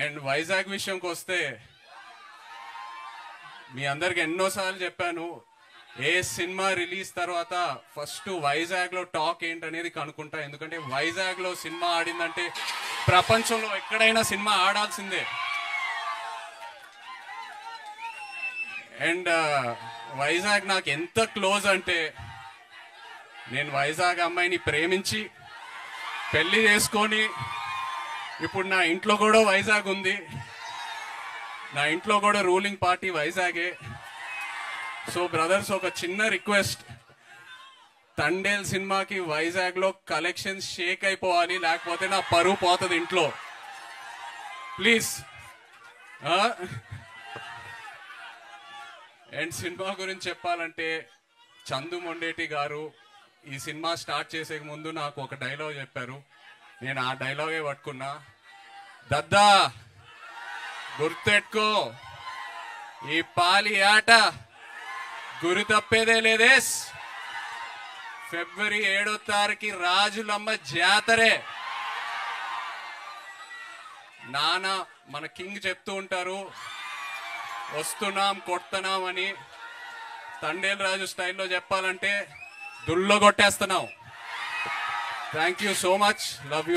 And Vizag విషయంకి వస్తే మీ అందరికి ఎన్నోసార్లు చెప్పాను, ఏ సినిమా రిలీజ్ తర్వాత ఫస్ట్ వైజాగ్ లో టాక్ ఏంటనేది కనుక్కుంటా. ఎందుకంటే వైజాగ్ లో సినిమా ఆడిందంటే ప్రపంచంలో ఎక్కడైనా సినిమా ఆడాల్సిందే. అండ్ వైజాగ్ నాకు ఎంత క్లోజ్ అంటే, నేను వైజాగ్ అమ్మాయిని ప్రేమించి పెళ్లి చేసుకొని ఇప్పుడు నా ఇంట్లో కూడా వైజాగ్ ఉంది. నా ఇంట్లో కూడా రూలింగ్ పార్టీ వైజాగే. సో బ్రదర్స్, ఒక చిన్న రిక్వెస్ట్, తండేల్ సినిమాకి వైజాగ్ లో కలెక్షన్స్ షేక్ అయిపోవాలి, లేకపోతే నా పరువు పోతుంది ఇంట్లో. ప్లీజ్. అండ్ సినిమా గురించి చెప్పాలంటే, చందు మొండేటి గారు ఈ సినిమా స్టార్ట్ చేసే ముందు నాకు ఒక డైలాగ్ చెప్పారు. నేను ఆ డైలాగే పట్టుకున్నా. దద్దా గుర్తెట్టుకో, ఈ పాలి ఆట గురి తప్పేదే లేదేస్. ఫిబ్రవరి 7వ తారీఖు రాజులమ్మ జాతరే. నాన్న మన కింగ్ చెప్తూ ఉంటారు, వస్తున్నాం కొడుతున్నాం అని. తండేల్ రాజు స్టైల్లో చెప్పాలంటే దుల్లో కొట్టేస్తున్నాం. Thank you so much. Love you.